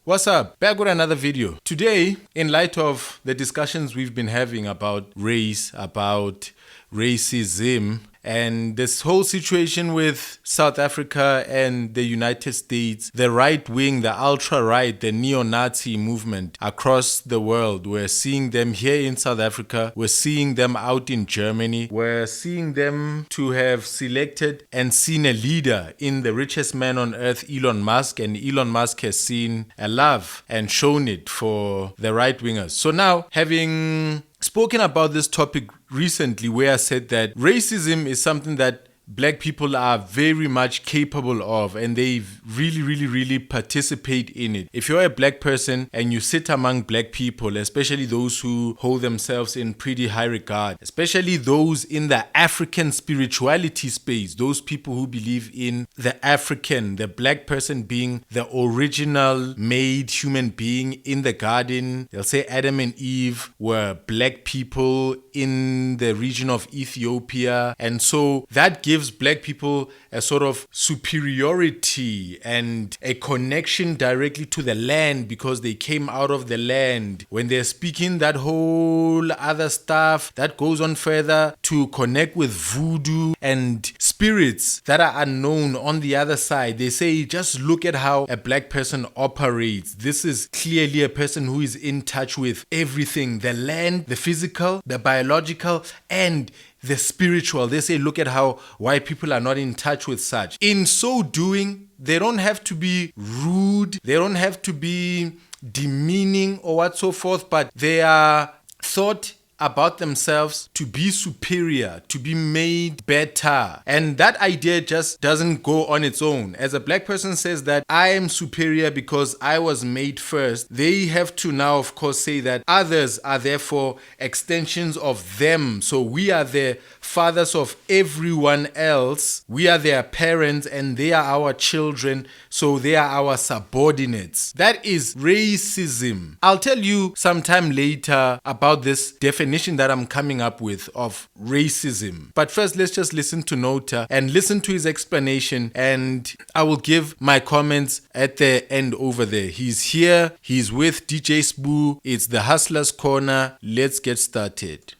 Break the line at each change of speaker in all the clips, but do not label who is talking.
What's up? Back with another video. Today, in light of the discussions we've been having about race, about racism, and this whole situation with South Africa and the United States, the right wing, the ultra-right, the neo-Nazi movement across the world. We're seeing them here in South Africa. We're seeing them out in Germany. We're seeing them to have selected and seen a leader in the richest man on earth, Elon Musk. And Elon Musk has seen a love and shown it for the right-wingers. So now, having spoken about this topic recently, where I said that racism is something that black people are very much capable of, and they really participate in it. If you're a black person and you sit among black people, especially those who hold themselves in pretty high regard, especially those in the African spirituality space, those people who believe in the African, the black person being the original made human being in the garden. They'll say Adam and Eve were black people in the region of Ethiopia, and so that gives black people a sort of superiority and a connection directly to the land because they came out of the land. When they're speaking that whole other stuff that goes on further to connect with voodoo and spirits that are unknown on the other side, they say just look at how a black person operates. This is clearly a person who is in touch with everything, the land, the physical, the biological, and the spiritual. They say look at how white people are not in touch with such. In so doing, they don't have to be rude, they don't have to be demeaning or what so forth, but they are thought about themselves to be superior, to be made better. And that idea just doesn't go on its own. As a black person says that I am superior because I was made first, they have to now, of course, say that others are therefore extensions of them. So we are the fathers of everyone else. We are their parents and they are our children. So they are our subordinates. That is racism. I'll tell you sometime later about this definition that I'm coming up with of racism. But first, let's just listen to Nota and listen to his explanation, and I will give my comments at the end over there. He's here, he's with DJ Spoo, it's the Hustler's Corner. Let's get started.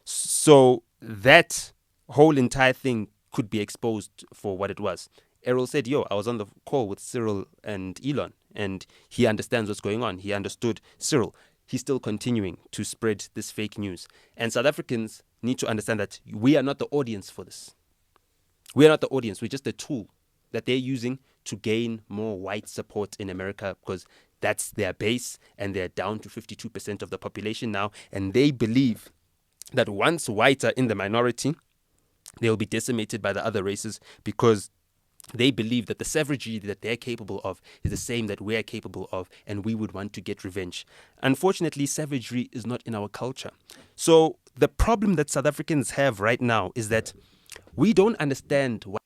So that whole entire thing could be exposed for what it was. Errol said, I was on the call with Cyril and Elon, and he understands what's going on. He understood Cyril. He's still continuing to spread this fake news. And South Africans need to understand that we are not the audience for this. We are not the audience. We're just a tool that they're using to gain more white support in America because that's their base, and they're down to 52% of the population now. And they believe that once whites are in the minority, they'll be decimated by the other races because they believe that the savagery that they're capable of is the same that we're capable of, and we would want to get revenge. Unfortunately, savagery is not in our culture. So the problem that South Africans have right now is that we don't understand why.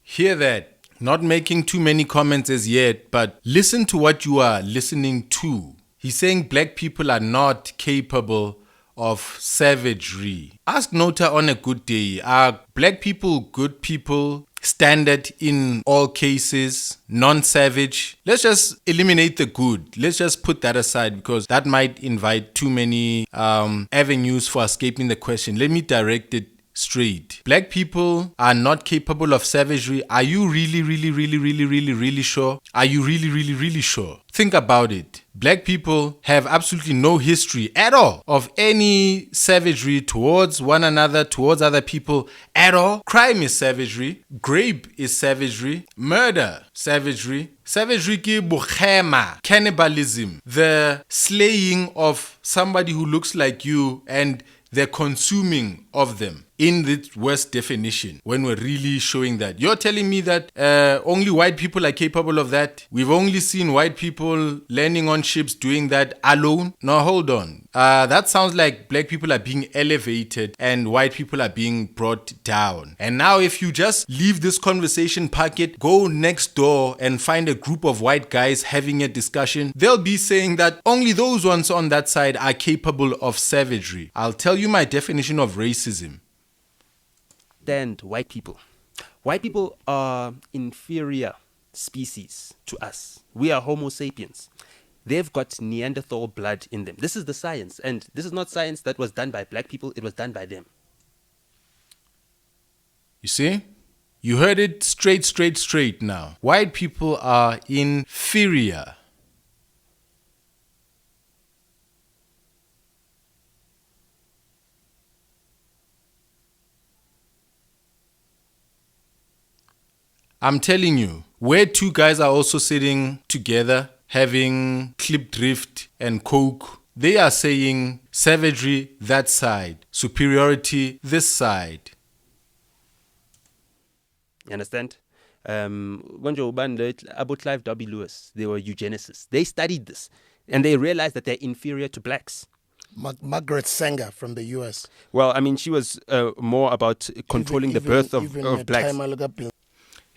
Hear that. Not making too many comments as yet, but listen to what you are listening to. He's saying black people are not capable of savagery. Ask Nota on a good day, are black people good people? Standard in all cases, non-savage? Let's just eliminate the good. Let's just put that aside because that might invite too many avenues for escaping the question. Let me direct it straight. Black people are not capable of savagery. Are you really sure? Are you really sure? Think about it. Black people have absolutely no history at all of any savagery towards one another, towards other people at all. Crime is savagery. Rape is savagery. Murder, savagery. Savagery ki bukhema, cannibalism, the slaying of somebody who looks like you and the consuming of them. In the worst definition, when we're really showing that. You're telling me that only white people are capable of that? We've only seen white people landing on ships doing that alone? No, hold on. That sounds like black people are being elevated and white people are being brought down. And now if you just leave this conversation packet, go next door and find a group of white guys having a discussion, they'll be saying that only those ones on that side are capable of savagery. I'll tell you my definition of racism.
White people. White people are inferior species to us. We are Homo sapiens. They've got Neanderthal blood in them. This is the science. And this is not science that was done by black people. It was done by them.
You see? You heard it straight now. White people are inferior. I'm telling you, where two guys are also sitting together, having clip drift and coke, they are saying savagery that side, superiority this side.
You understand? About Clive W. Lewis, they were eugenicists. They studied this and they realized that they're inferior to blacks.
Margaret Sanger from the US.
Well, I mean, she was more about controlling the birth of blacks.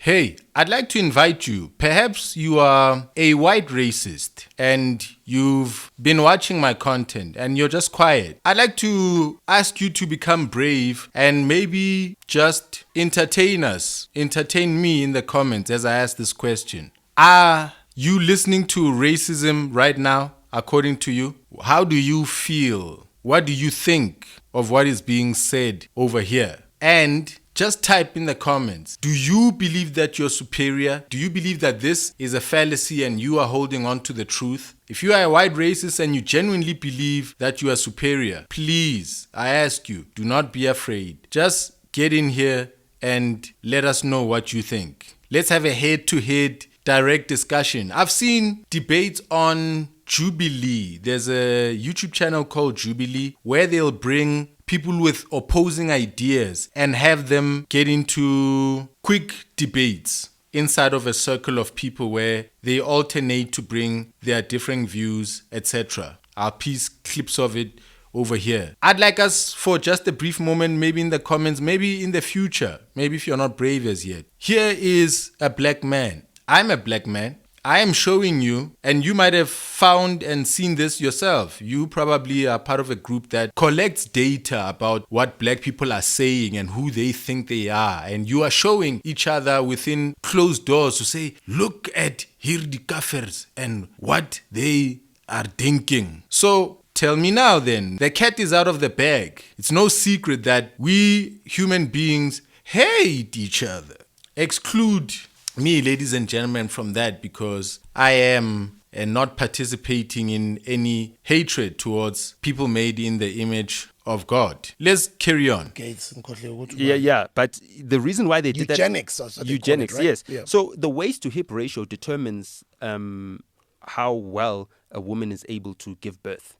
Hey, I'd like to invite you. Perhaps you are a white racist and you've been watching my content and you're just quiet. I'd like to ask you to become brave and maybe just entertain us. Entertain me in the comments as I ask this question. Are you listening to racism right now, according to you? How do you feel? What do you think of what is being said over here? And just type in the comments. Do you believe that you're superior? Do you believe that this is a fallacy and you are holding on to the truth? If you are a white racist and you genuinely believe that you are superior, please, I ask you, do not be afraid. Just get in here and let us know what you think. Let's have a head-to-head direct discussion. I've seen debates on Jubilee. There's a YouTube channel called Jubilee where they'll bring people with opposing ideas and have them get into quick debates inside of a circle of people where they alternate to bring their different views, etc. I'll piece clips of it over here. I'd like us for just a brief moment, maybe in the comments, maybe in the future, maybe if you're not brave as yet. Here is a black man. I'm a black man. I am showing you, and you might have found and seen this yourself. You probably are part of a group that collects data about what black people are saying and who they think they are. And you are showing each other within closed doors to say, look at here the kafirs and what they are thinking. So tell me now then, the cat is out of the bag. It's no secret that we human beings hate each other. Exclude me, ladies and gentlemen, from that because I am not participating in any hatred towards people made in the image of God. Let's carry on.
Yeah. But the reason why they did
Eugenics,
that... Eugenics,
right?
yes.
Yeah.
So the waist to hip ratio determines how well a woman is able to give birth.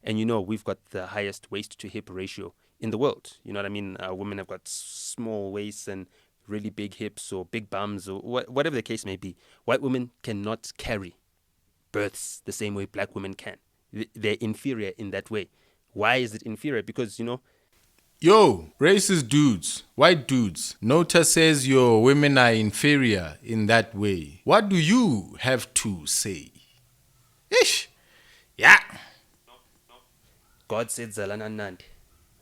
And you know, we've got the highest waist to hip ratio in the world. You know what I mean? Women have got small waists and really big hips or big bums or whatever the case may be. White women cannot carry births the same way black women can. They're inferior in that way. Why is it inferior? Because, you know...
Yo, racist dudes, white dudes, Nota says your women are inferior in that way. What do you have to say? Ish. Yeah.
God said Zalana Nandi.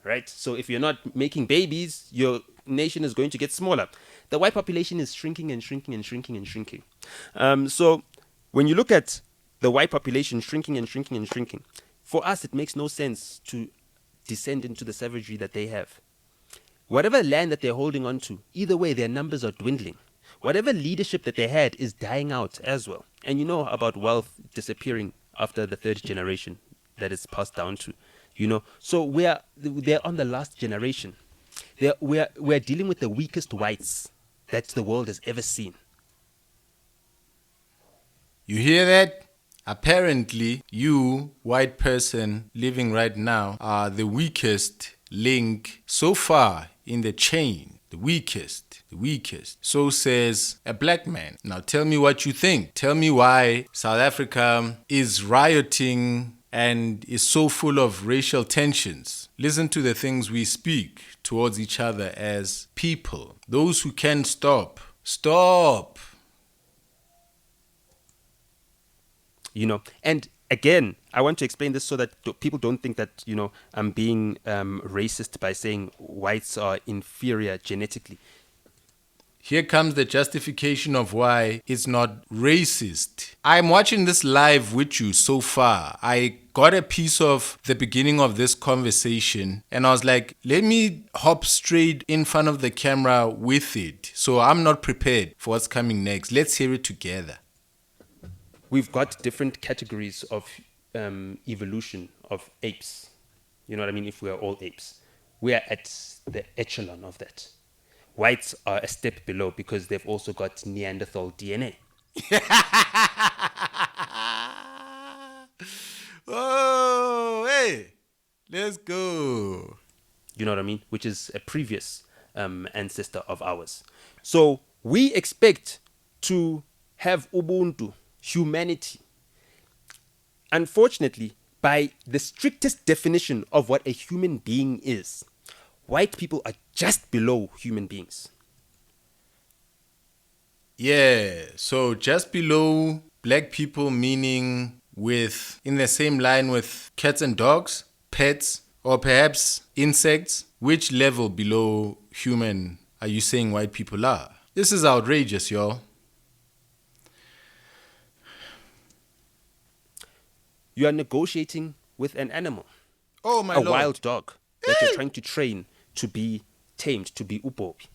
Right? So if you're not making babies, your nation is going to get smaller. The white population is shrinking and shrinking and shrinking and shrinking. So when you look at the white population shrinking and shrinking and shrinking, for us it makes no sense to descend into the savagery that they have. Whatever land that they're holding on to, either way their numbers are dwindling. Whatever leadership that they had is dying out as well. And you know about wealth disappearing after the third generation that is passed down to. You know, so they're on the last generation. We're dealing with the weakest whites that the world has ever seen.
You hear that? Apparently, you, white person living right now, are the weakest link so far in the chain. The weakest. So says a black man. Now tell me what you think. Tell me why South Africa is rioting and is so full of racial tensions. Listen to the things we speak towards each other as people. Those who can stop.
You know, and again, I want to explain this so that people don't think that, you know, I'm being racist by saying whites are inferior genetically.
Here comes the justification of why it's not racist. I'm watching this live with you so far. I got a piece of the beginning of this conversation and I was like, let me hop straight in front of the camera with it. So I'm not prepared for what's coming next. Let's hear it together.
We've got different categories of evolution of apes. You know what I mean? If we are all apes, we are at the echelon of that. Whites are a step below because they've also got Neanderthal DNA.
Oh, hey, let's go.
You know what I mean? Which is a previous ancestor of ours. So we expect to have Ubuntu, humanity. Unfortunately, by the strictest definition of what a human being is, white people are just below human beings.
Yeah, so just below black people, meaning in the same line with cats and dogs, pets, or perhaps insects. Which level below human are you saying white people are? This is outrageous, y'all.
You are negotiating with an animal.
Oh my
a
lord.
Wild dog that you're trying to train to be tamed, to be upobi,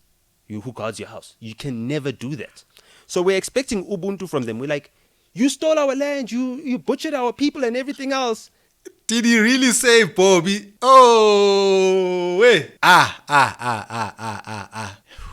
you who guards your house. You can never do that. So we're expecting Ubuntu from them. We're like, you stole our land, you butchered our people and everything else.
Did he really say Bobby? Oh, wait.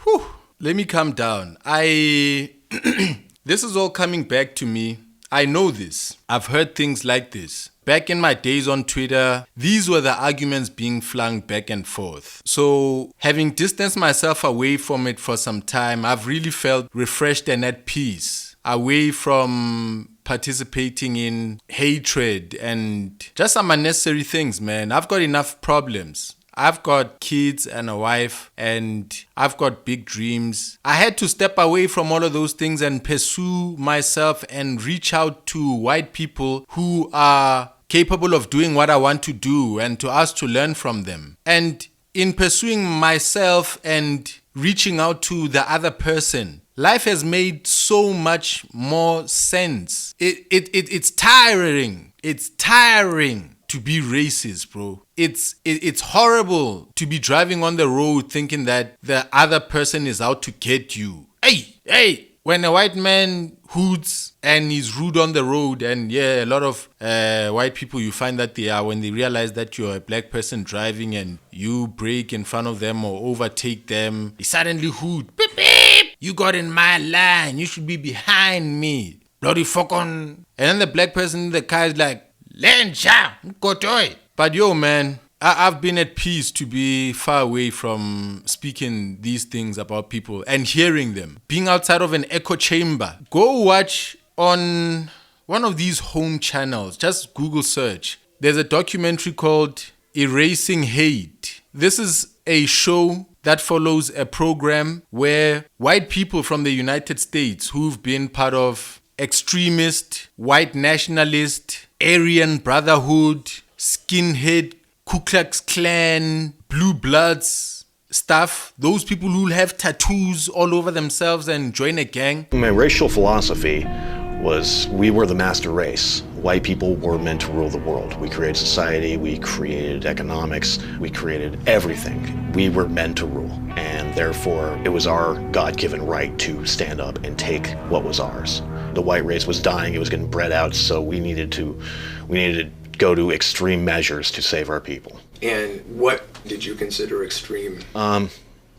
Whew. Let me calm down. This is all coming back to me. I know this. I've heard things like this. Back in my days on Twitter, these were the arguments being flung back and forth. So, having distanced myself away from it for some time, I've really felt refreshed and at peace. Away from participating in hatred and just some unnecessary things, man. I've got enough problems. I've got kids and a wife and I've got big dreams. I had to step away from all of those things and pursue myself and reach out to white people who are capable of doing what I want to do and to ask to learn from them. And in pursuing myself and reaching out to the other person, life has made so much more sense. It's tiring. It's tiring to be racist, bro. It's horrible to be driving on the road thinking that the other person is out to get you. Hey, when a white man hoots and he's rude on the road, and yeah, a lot of white people, you find that they are, when they realize that you're a black person driving and you brake in front of them or overtake them, they suddenly hoot. Beep, beep. You got in my line. You should be behind me. Bloody fuck on. And then the black person in the car is like, Lencha, Kotoy. But yo, man, I've been at peace to be far away from speaking these things about people and hearing them. Being outside of an echo chamber. Go watch on one of these home channels. Just Google search. There's a documentary called Erasing Hate. This is a show that follows a program where white people from the United States who've been part of extremist, white nationalist, Aryan Brotherhood, skinhead, Ku Klux Klan, Blue Bloods stuff, those people who have tattoos all over themselves and join a gang.
My racial philosophy was we were the master race. White people were meant to rule the world. We created society, we created economics, we created everything. We were meant to rule, and therefore it was our God-given right to stand up and take what was ours. The white race was dying, it was getting bred out, so we needed to go to extreme measures to save our people.
And what did you consider extreme?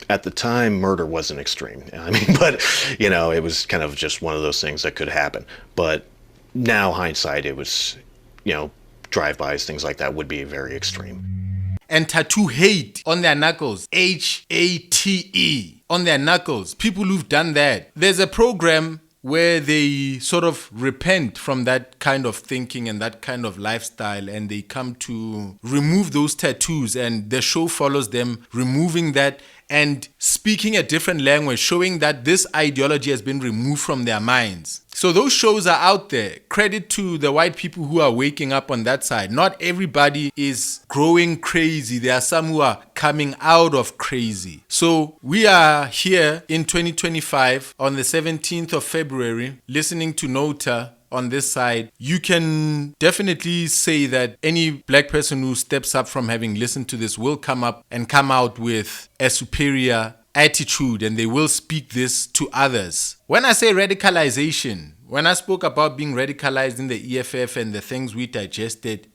At the time, murder wasn't extreme. I mean, but, you know, it was kind of just one of those things that could happen. But now, hindsight, it was, you know, drive-bys, things like that would be very extreme.
And tattoo hate on their knuckles. H-A-T-E on their knuckles. People who've done that. There's a program where they sort of repent from that kind of thinking and that kind of lifestyle, and they come to remove those tattoos, and the show follows them removing that and speaking a different language, showing that this ideology has been removed from their minds. So those shows are out there. Credit to the white people who are waking up on that side. Not everybody is growing crazy. There are some who are coming out of crazy. So we are here in 2025 on the 17th of February listening to Nota on this side. You can definitely say that any black person who steps up from having listened to this will come up and come out with a superior attitude, and they will speak this to others. When I say radicalization, when I spoke about being radicalized in the EFF and the things we digested,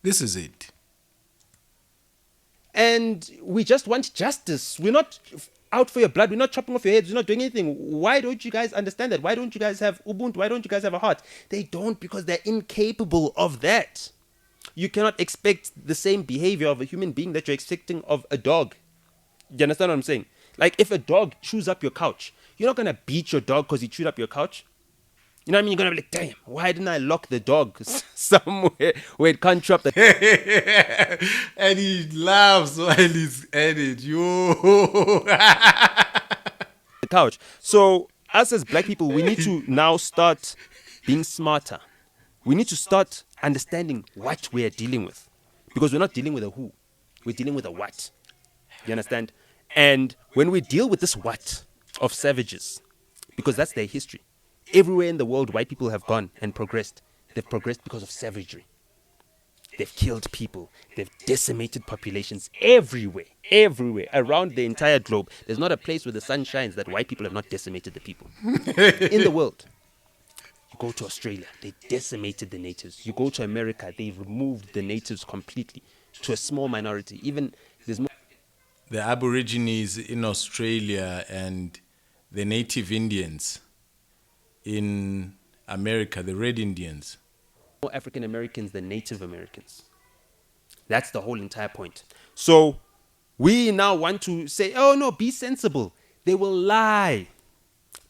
this is it.
And we just want justice. We're not out for your blood. We're not chopping off your heads. We're not doing anything. Why don't you guys understand that? Why don't you guys have Ubuntu? Why don't you guys have a heart? They don't, because they're incapable of that. You cannot expect the same behavior of a human being that you're expecting of a dog. You understand what I'm saying? Like, if a dog chews up your couch, you're not going to beat your dog because he chewed up your couch. You know what I mean? You're going to be like, damn, why didn't I lock the dog somewhere where it can't chew up the...
And he laughs while he's at it.
the couch. So, us as black people, we need to now start being smarter. We need to start understanding what we are dealing with. Because we're not dealing with a who. We're dealing with a what. You understand? And when we deal with this what of savages, because that's their history, everywhere in the world white people have gone and progressed. They've progressed because of savagery. They've killed people. They've decimated populations everywhere, around the entire globe. There's not a place where the sun shines that white people have not decimated the people in the world. You go to Australia, they decimated the natives. You go to America, they removed the natives completely to a small minority. Even there's more.
The Aborigines in Australia and the Native Indians in America, the Red Indians.
More African Americans than Native Americans. That's the whole entire point. So we now want to say, oh no, be sensible. They will lie.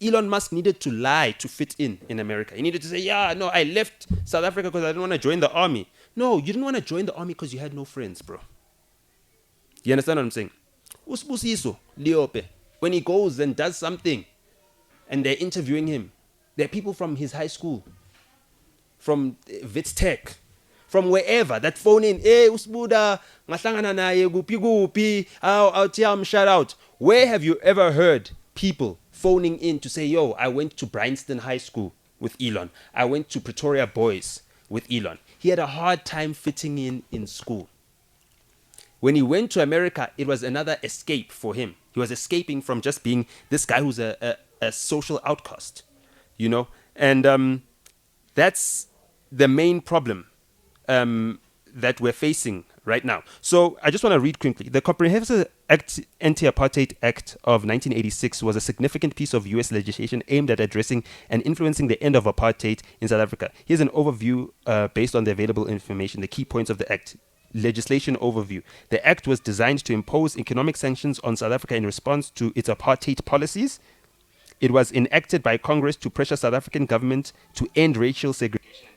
Elon Musk needed to lie to fit in America. He needed to say, yeah, no, I left South Africa because I didn't want to join the army. No, you didn't want to join the army because you had no friends, bro. You understand what I'm saying? Usbusiso, Liope, when he goes and does something and they're interviewing him, there are people from his high school, from Wits Tech, from wherever that phone in, hey, Usbuda, ngahlangana naye gupi gupi, I'll shout out. Where have you ever heard people phoning in to say, yo, I went to Bryanston High School with Elon. I went to Pretoria Boys with Elon. He had a hard time fitting in school. When he went to America, it was another escape for him. He was escaping from just being this guy who's a social outcast, you know? And that's the main problem that we're facing right now. So I just want to read quickly. The Comprehensive Anti-Apartheid Act of 1986 was a significant piece of U.S. legislation aimed at addressing and influencing the end of apartheid in South Africa. Here's an overview based on the available information, the key points of the act. Legislation overview. The act was designed to impose economic sanctions on South Africa in response to its apartheid policies. It was enacted by Congress to pressure South African government to end racial segregation.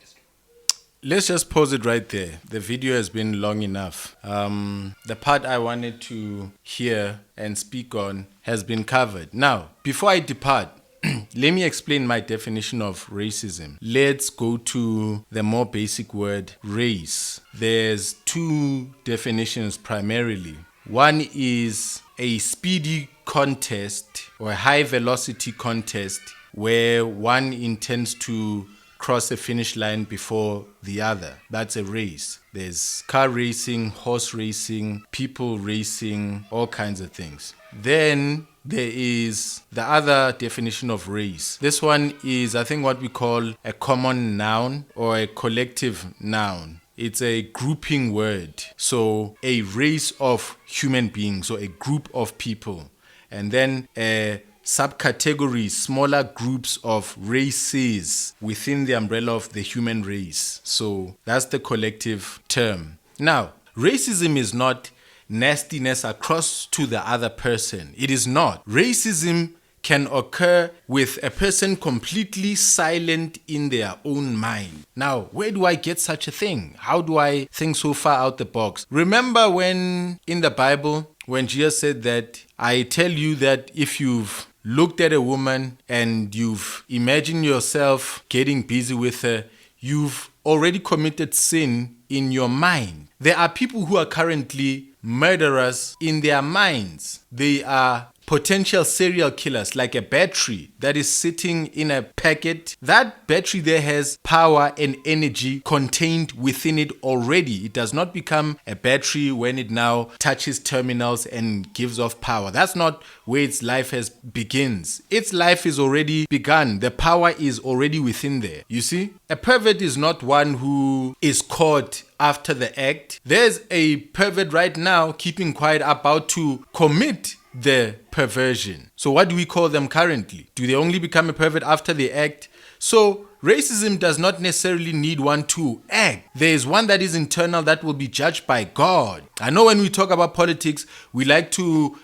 Let's just pause it right there. The video has been long enough. The part I wanted to hear and speak on has been covered. Now, before I depart, let me explain my definition of racism. Let's go to the more basic word, race. There's two definitions primarily. One is a speedy contest or a high velocity contest where one intends to cross a finish line before the other. That's a race. There's car racing, horse racing, people racing, all kinds of things. Then there is the other definition of race. This one is, I think, what we call a common noun or a collective noun. It's a grouping word. So a race of human beings, or a group of people. And then a subcategories, smaller groups of races within the umbrella of the human race. So that's the collective term. Now, racism is not nastiness across to the other person. It is not. Racism can occur with a person completely silent in their own mind. Now, where do I get such a thing? How do I think so far out the box? Remember when in the Bible, when Jesus said that, I tell you that if you've looked at a woman and you've imagined yourself getting busy with her, you've already committed sin in your mind. There are people who are currently murderers in their minds. They are potential serial killers, like a battery that is sitting in a packet. That battery there has power and energy contained within it already. It does not become a battery when it now touches terminals and gives off power. That's not where its life begins. Its life is already begun. The power is already within there. You see? A pervert is not one who is caught after the act. There's a pervert right now keeping quiet about to commit the perversion. So what do we call them currently? Do they only become a pervert after they act? So racism does not necessarily need one to act. There is one that is internal that will be judged by God. I know when we talk about politics, we like to,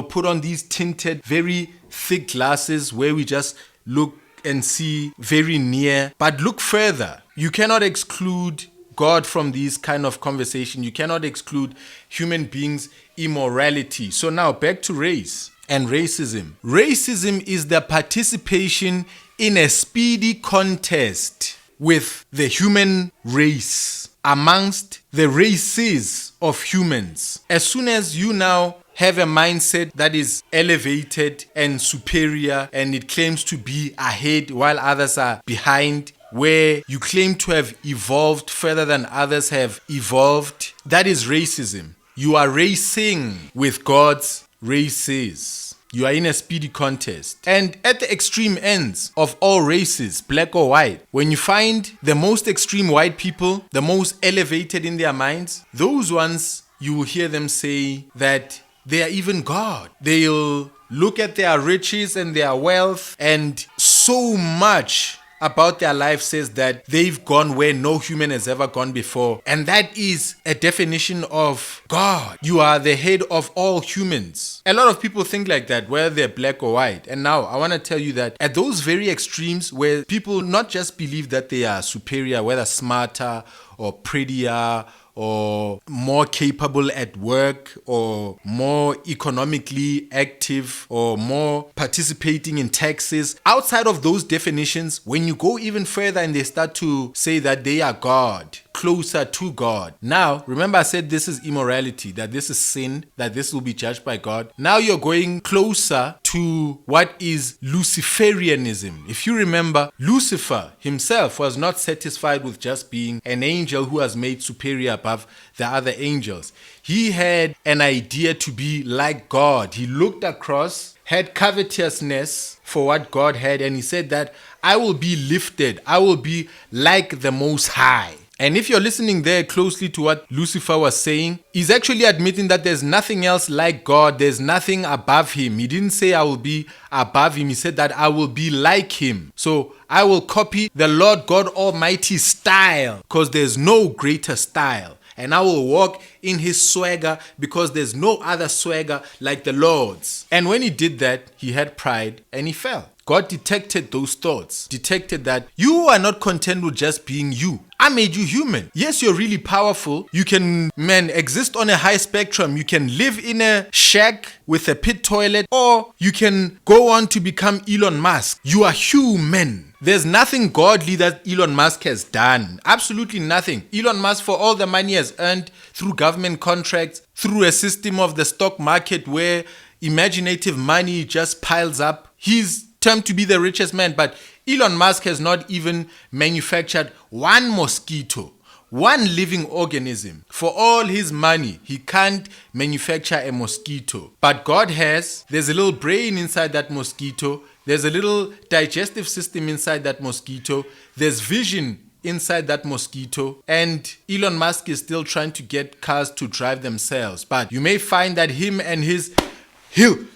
put on these tinted, very thick glasses where we just look and see very near. But look further. You cannot exclude God from these kind of conversation. You cannot exclude human beings' immorality. So now back to race and racism. Racism is the participation in a speedy contest with the human race amongst the races of humans. As soon as you now have a mindset that is elevated and superior and it claims to be ahead while others are behind, where you claim to have evolved further than others have evolved, that is racism. You are racing with God's races. You are in a speedy contest. And at the extreme ends of all races, black or white, when you find the most extreme white people, the most elevated in their minds, those ones, you will hear them say that they are even God. They'll look at their riches and their wealth, and so much about their life says that they've gone where no human has ever gone before. And that is a definition of God. You are the head of all humans. A lot of people think like that, whether they're black or white. And now I want to tell you that at those very extremes where people not just believe that they are superior, whether smarter or prettier or more capable at work or more economically active or more participating in taxes. Outside of those definitions, when you go even further and they start to say that they are God, closer to God. Now, remember I said this is immorality, that this is sin, that this will be judged by God. Now you're going closer to what is Luciferianism. If you remember, Lucifer himself was not satisfied with just being an angel who was made superior above the other angels. He had an idea to be like God. He looked across, had covetousness for what God had, and he said that I will be lifted. I will be like the Most High. And if you're listening there closely to what Lucifer was saying, he's actually admitting that there's nothing else like God. There's nothing above him. He didn't say I will be above him. He said that I will be like him. So I will copy the Lord God Almighty's style, because there's no greater style. And I will walk in his swagger, because there's no other swagger like the Lord's. And when he did that, he had pride and he fell. God detected those thoughts, detected that you are not content with just being you. I made you human. Yes, you're really powerful. You can, exist on a high spectrum. You can live in a shack with a pit toilet, or you can go on to become Elon Musk. You are human. There's nothing godly that Elon Musk has done. Absolutely nothing. Elon Musk, for all the money he has earned through government contracts, through a system of the stock market where imaginative money just piles up, he's termed to be the richest man. But Elon Musk has not even manufactured one mosquito, one living organism. For all his money, he can't manufacture a mosquito. But God has. There's a little brain inside that mosquito. There's a little digestive system inside that mosquito. There's vision inside that mosquito. And Elon Musk is still trying to get cars to drive themselves. But you may find that him and his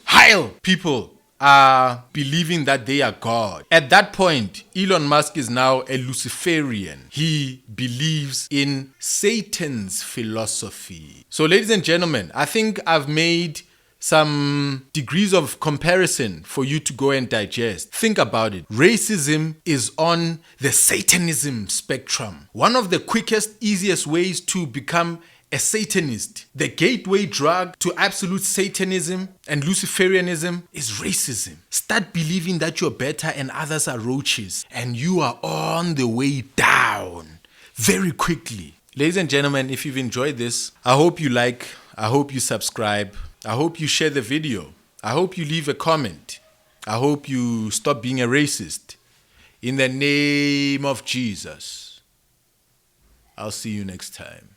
Heil people are believing that they are God. At that point, Elon Musk is now a Luciferian. He believes in Satan's philosophy. So, ladies and gentlemen, I think I've made some degrees of comparison for you to go and digest. Think about it. Racism is on the Satanism spectrum. One of the quickest, easiest ways to become a Satanist, the gateway drug to absolute Satanism and Luciferianism is racism. Start believing that you're better and others are roaches, and you are on the way down very quickly. Ladies and gentlemen, if you've enjoyed this, I hope you like, I hope you subscribe, I hope you share the video, I hope you leave a comment, I hope you stop being a racist. In the name of Jesus, I'll see you next time.